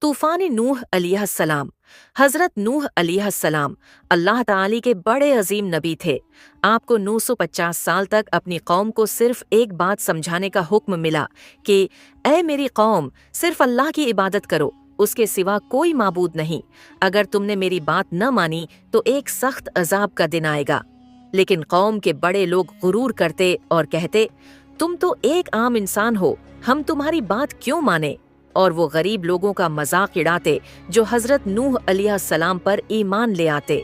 तूफ़ान नूह अलैहिस्सलाम। हज़रत नूह अलैहिस्सलाम अल्लाह ताली के बड़े अजीम नबी थे। आपको 950 साल तक अपनी कौम को सिर्फ एक बात समझाने का हुक्म मिला कि ऐ मेरी कौम, सिर्फ अल्लाह की इबादत करो, उसके सिवा कोई माबूद नहीं। अगर तुमने मेरी बात न मानी तो एक सख्त अजाब का दिन आएगा। लेकिन कौम के बड़े लोग गुरूर करते और कहते, तुम तो एक आम इंसान हो, हम तुम्हारी बात क्यों माने? और वो गरीब लोगों का मजाक उड़ाते जो हजरत नूह अलैहिस्सलाम पर ईमान ले आते।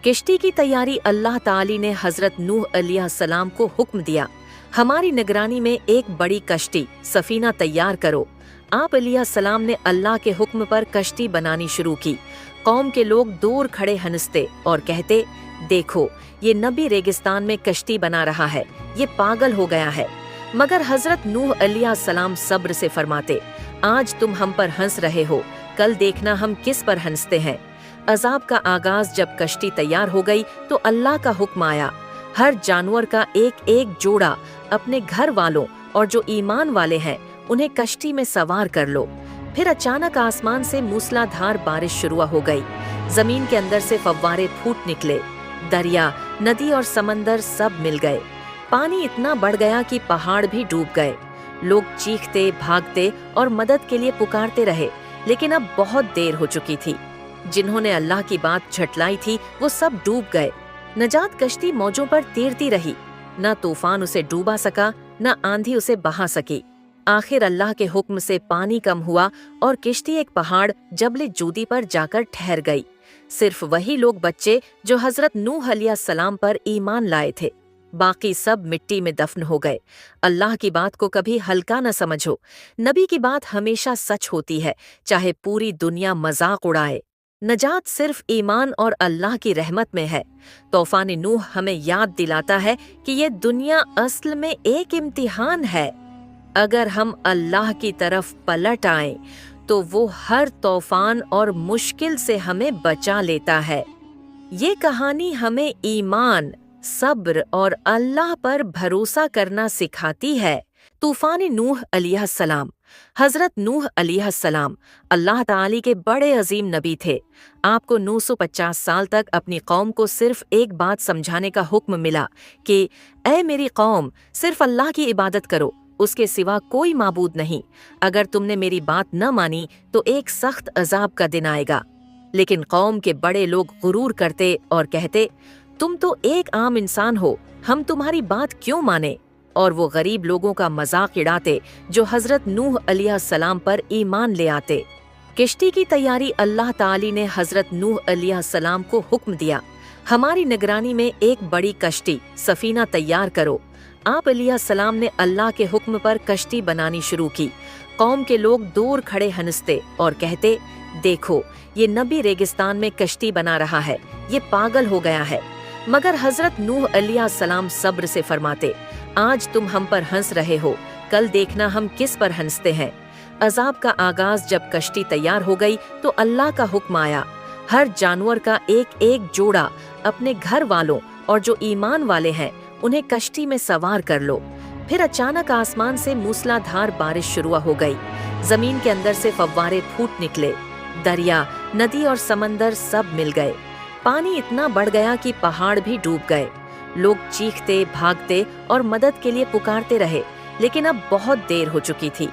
किश्ती की तैयारी अल्लाह ताली ने हजरत नूह अलैहिस्सलाम को हुक्म दिया, हमारी निगरानी में एक बड़ी कश्ती सफीना तैयार करो। आप अलैहिस्सलाम ने अल्लाह के हुक्म पर कश्ती बनानी शुरू की। कौम के लोग दूर खड़े हंसते और कहते, देखो ये नबी रेगिस्तान में कश्ती बना रहा है, ये पागल हो गया है। मगर हजरत नूह अलैहिस्सलाम सब्र से फरमाते, आज तुम हम पर हंस रहे हो, कल देखना हम किस पर हंसते हैं। अजाब का आगाज जब कश्ती तैयार हो गई तो अल्लाह का हुक्म आया, हर जानवर का एक एक जोड़ा अपने घर वालों और जो ईमान वाले हैं उन्हें कश्ती में सवार कर लो। फिर अचानक आसमान से मूसलाधार बारिश शुरू हो गई। जमीन के अंदर से फव्वारे फूट निकले। दरिया, नदी और समंदर सब मिल गए। पानी इतना बढ़ गया कि पहाड़ भी डूब गए। लोग चीखते, भागते और मदद के लिए पुकारते रहे, लेकिन अब बहुत देर हो चुकी थी। जिन्होंने अल्लाह की बात झटलाई थी वो सब डूब गए। नजात कश्ती मौजों पर तैरती रही, न तूफान उसे डूबा सका, न आंधी उसे बहा सकी। आखिर अल्लाह के हुक्म से पानी कम हुआ और किश्ती एक पहाड़ जबले जूदी पर जाकर ठहर गई। सिर्फ वही लोग बच्चे जो हजरत नूह अलैहिस्सलाम पर ईमान लाए थे, बाकी सब मिट्टी में दफन हो गए। अल्लाह की बात को कभी हल्का न समझो। नबी की बात हमेशा सच होती है, चाहे पूरी दुनिया मजाक उड़ाए। नजात सिर्फ ईमान और अल्लाह की रहमत में है। तूफान नूह हमें याद दिलाता है कि ये दुनिया असल में एक इम्तिहान है। अगर हम अल्लाह की तरफ पलट आएं तो वो हर तूफान और मुश्किल से हमें बचा लेता है। ये कहानी हमें ईमान, सब्र और अल्लाह पर भरोसा करना सिखाती है। तूफान नूह अलैहिस्सलाम। हजरत नूह अलैहिस्सलाम अल्लाह ताली के बड़े अजीम नबी थे। आपको 950 साल तक अपनी कौम को सिर्फ एक बात समझाने का हुक्म मिला कि ऐ मेरी कौम, सिर्फ अल्लाह की इबादत करो, उसके सिवा कोई माबूद नहीं। अगर तुमने मेरी बात न मानी तो एक सख्त अजाब का दिन आएगा। लेकिन कौम के बड़े लोग गुरूर करते और कहते, तुम तो एक आम इंसान हो, हम तुम्हारी बात क्यों माने? और वो गरीब लोगों का मजाक उड़ाते जो हजरत नूह अलैहिस्सलाम पर ईमान ले आते। किश्ती की तैयारी अल्लाह ताली ने हजरत नूह अलैहिस्सलाम को हुक्म दिया, हमारी निगरानी में एक बड़ी कश्ती सफीना तैयार करो। आप अलैहिस्सलाम ने अल्लाह के हुक्म पर कश्ती बनानी शुरू की। कौम के लोग दूर खड़े हंसते और कहते, देखो ये नबी रेगिस्तान में कश्ती बना रहा है, ये पागल हो गया है। मगर हजरत नूह अलैहिस्सलाम सब्र से फरमाते, आज तुम हम पर हंस रहे हो, कल देखना हम किस पर हंसते हैं। अजाब का आगाज जब कश्ती तैयार हो गई तो अल्लाह का हुक्म आया, हर जानवर का एक एक जोड़ा अपने घर वालों और जो ईमान वाले हैं उन्हें कश्ती में सवार कर लो। फिर अचानक आसमान से मूसलाधार बारिश शुरू हो गई। जमीन के अंदर से फव्वारे फूट निकले। दरिया, नदी और समंदर सब मिल गए। पानी इतना बढ़ गया कि पहाड़ भी डूब गए। लोग चीखते, भागते और मदद के लिए पुकारते रहे, लेकिन अब बहुत देर हो चुकी थी।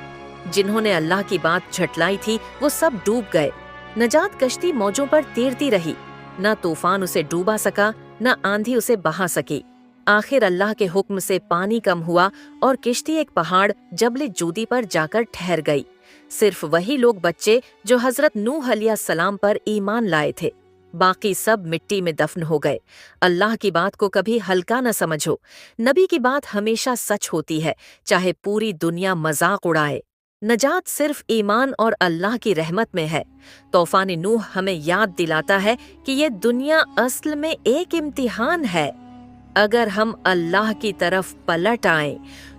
जिन्होंने अल्लाह की बात झटलाई थी वो सब डूब गए। नजात कश्ती मौजों पर तैरती रही, न तूफान उसे डूबा सका, न आंधी उसे बहा सकी। आखिर अल्लाह के हुक्म से पानी कम हुआ और किश्ती एक पहाड़ जबले जूदी पर जाकर ठहर गई। सिर्फ वही लोग बच्चे जो हजरत नूह अलैहिस्सलाम पर ईमान लाए थे, बाकी सब मिट्टी में दफन हो गए। अल्लाह की बात को कभी हल्का न समझो। नबी की बात हमेशा सच होती है, चाहे पूरी दुनिया मजाक उड़ाए। नजात सिर्फ ईमान और अल्लाह की रहमत में है। तूफान नूह हमें याद दिलाता है कि ये दुनिया असल में एक इम्तिहान है। अगर हम अल्लाह की तरफ पलट आएं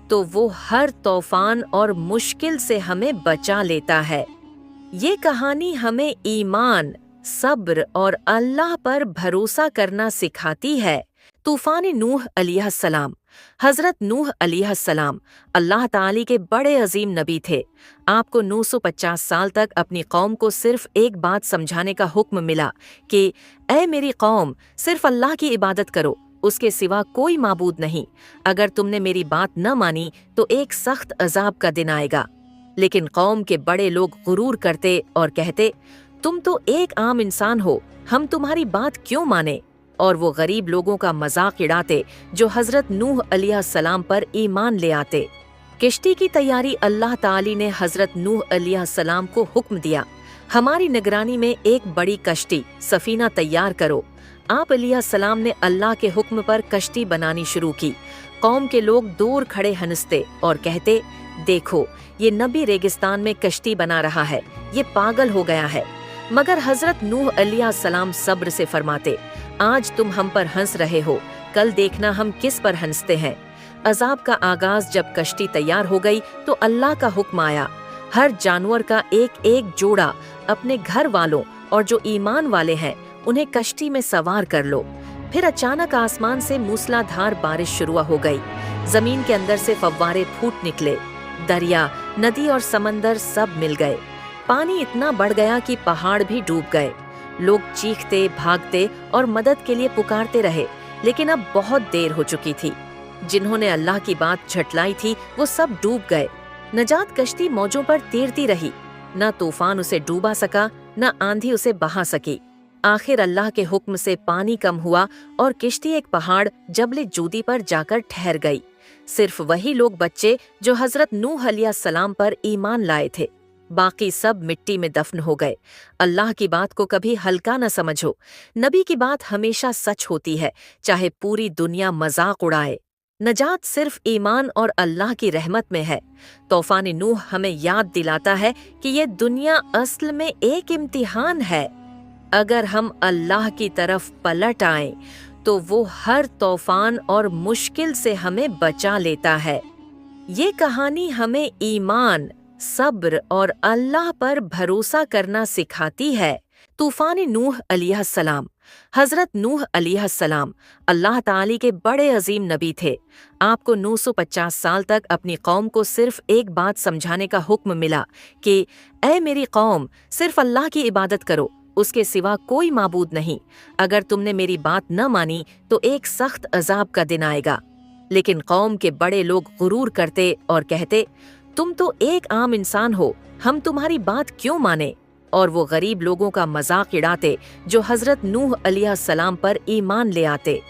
तो वो हर तूफान और मुश्किल से हमें बचा लेता है। ये कहानी हमें ईमान, सब्र और अल्लाह पर भरोसा करना सिखाती है। तूफान नूह अलैहिस्सलाम। हज़रत नूह अलैहिस्सलाम अल्लाह ताली के बड़े अजीम नबी थे। आपको 950 साल तक अपनी कौम को सिर्फ एक बात समझाने का हुक्म मिला कि ऐ मेरी कौम, सिर्फ अल्लाह की इबादत करो, उसके सिवा कोई माबूद नहीं। अगर तुमने मेरी बात न मानी तो एक सख्त अजाब का दिन आएगा। लेकिन कौम के बड़े लोग गुरूर करते और कहते, तुम तो एक आम इंसान हो, हम तुम्हारी बात क्यों माने? और वो गरीब लोगों का मजाक उड़ाते जो हजरत नूह अलैहिस्सलाम पर ईमान ले आते। किश्ती की तैयारी अल्लाह ताली ने हजरत नूह अलैहिस्सलाम को हुक्म दिया, हमारी निगरानी में एक बड़ी कश्ती सफीना तैयार करो। आप अलैहिस्सलाम ने अल्लाह के हुक्म पर कश्ती बनानी शुरू की। कौम के लोग दूर खड़े हंसते और कहते, देखो ये नबी रेगिस्तान में कश्ती बना रहा है, ये पागल हो गया है। मगर हजरत नूह अलैहिस्सलाम सब्र से फरमाते, आज तुम हम पर हंस रहे हो, कल देखना हम किस पर हंसते हैं। अजाब का आगाज जब कश्ती तैयार हो गई तो अल्लाह का हुक्म आया, हर जानवर का एक एक जोड़ा अपने घर वालों और जो ईमान वाले हैं उन्हें कश्ती में सवार कर लो। फिर अचानक आसमान से मूसलाधार बारिश शुरू हो गई। जमीन के अंदर से फव्वारे फूट निकले। दरिया, नदी और समंदर सब मिल गए। पानी इतना बढ़ गया कि पहाड़ भी डूब गए। लोग चीखते, भागते और मदद के लिए पुकारते रहे, लेकिन अब बहुत देर हो चुकी थी। जिन्होंने अल्लाह की बात झटलाई थी वो सब डूब गए। नजात कश्ती मौजों पर तैरती रही, न तूफान उसे डूबा सका, न आंधी उसे बहा सकी। आखिर अल्लाह के हुक्म से पानी कम हुआ और किश्ती एक पहाड़ जबले जूदी पर जाकर ठहर गई। सिर्फ वही लोग बच्चे जो हजरत नूह अलैहिस्सलाम पर ईमान लाए थे, बाकी सब मिट्टी में दफन हो गए। अल्लाह की बात को कभी हल्का न समझो। नबी की बात हमेशा सच होती है, चाहे पूरी दुनिया मजाक उड़ाए। नजात सिर्फ ईमान और अल्लाह की रहमत में है। तूफान नूह हमें याद दिलाता है कि ये दुनिया असल में एक इम्तिहान है। अगर हम अल्लाह की तरफ पलट आएं तो वो हर तूफान और मुश्किल से हमें बचा लेता है। ये कहानी हमें ईमान, सब्र और अल्लाह पर भरोसा करना सिखाती है। तूफान नूह अलैहिस्सलाम हजरत नूह अलैहिस्सलाम अल्लाह ताली के बड़े अजीम नबी थे। आपको 950 साल तक अपनी कौम को सिर्फ एक बात समझाने का हुक्म मिला कि ऐ मेरी कौम, सिर्फ अल्लाह की इबादत करो, उसके सिवा कोई माबूद नहीं। अगर तुमने मेरी बात न मानी तो एक सख्त अजाब का दिन आएगा। लेकिन कौम के बड़े लोग गुरूर करते और कहते, तुम तो एक आम इंसान हो, हम तुम्हारी बात क्यों माने? और वो गरीब लोगों का मजाक उड़ाते जो हजरत नूह अलैहिस्सलाम पर ईमान ले आते।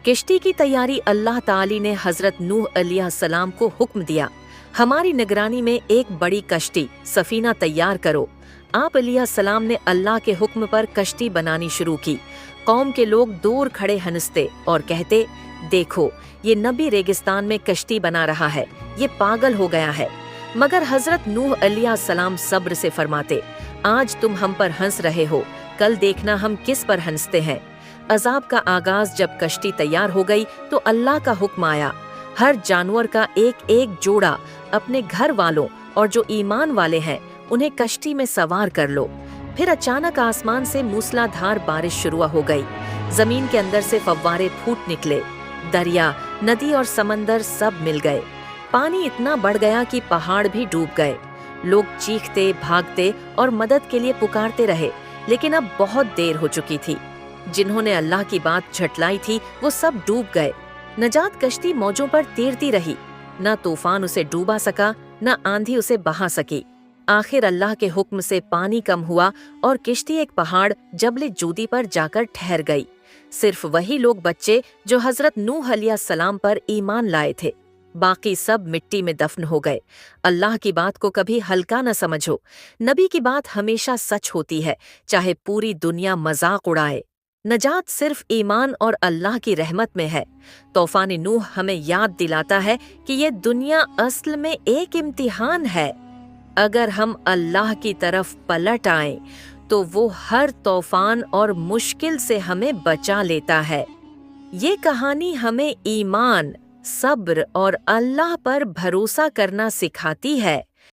किश्ती की तैयारी अल्लाह ताली ने हजरत नूह अलैहिस्सलाम को हुक्म दिया, हमारी निगरानी में एक बड़ी कश्ती सफीना तैयार करो। आप अलैहिस्सलाम ने अल्लाह के हुक्म पर कश्ती बनानी शुरू की। कौम के लोग दूर खड़े हंसते और कहते, देखो ये नबी रेगिस्तान में कश्ती बना रहा है, ये पागल हो गया है। मगर हजरत नूह अलैहिस्सलाम सब्र से फरमाते, आज तुम हम पर हंस रहे हो, कल देखना हम किस पर हंसते हैं। अजाब का आगाज जब कश्ती तैयार हो गई तो अल्लाह का हुक्म आया, हर जानवर का एक एक जोड़ा अपने घर वालों और जो ईमान वाले हैं उन्हें कश्ती में सवार कर लो। फिर अचानक आसमान से मूसलाधार बारिश शुरू हो गई। जमीन के अंदर से फव्वारे फूट निकले। दरिया, नदी और समंदर सब मिल गए। पानी इतना बढ़ गया कि पहाड़ भी डूब गए। लोग चीखते, भागते और मदद के लिए पुकारते रहे, लेकिन अब बहुत देर हो चुकी थी। जिन्होंने अल्लाह की बात झटलाई थी वो सब डूब गए। नजात कश्ती मौजों पर तैरती रही, न तूफान उसे डूबा सका, न आंधी उसे बहा सकी। आखिर अल्लाह के हुक्म से पानी कम हुआ और किश्ती एक पहाड़ जबले जूदी पर जाकर ठहर गई। सिर्फ वही लोग बच्चे जो हजरत नूह अलैहिस्सलाम पर ईमान लाए थे, बाकी सब मिट्टी में दफन हो गए। अल्लाह की बात को कभी हल्का न समझो। नबी की बात हमेशा सच होती है, चाहे पूरी दुनिया मजाक उड़ाए। नजात सिर्फ ईमान और अल्लाह की रहमत में है। तूफान नूह हमें याद दिलाता है कि ये दुनिया असल में एक इम्तिहान है। अगर हम अल्लाह की तरफ पलट आएं तो वो हर तूफान और मुश्किल से हमें बचा लेता है। ये कहानी हमें ईमान, सब्र और अल्लाह पर भरोसा करना सिखाती है।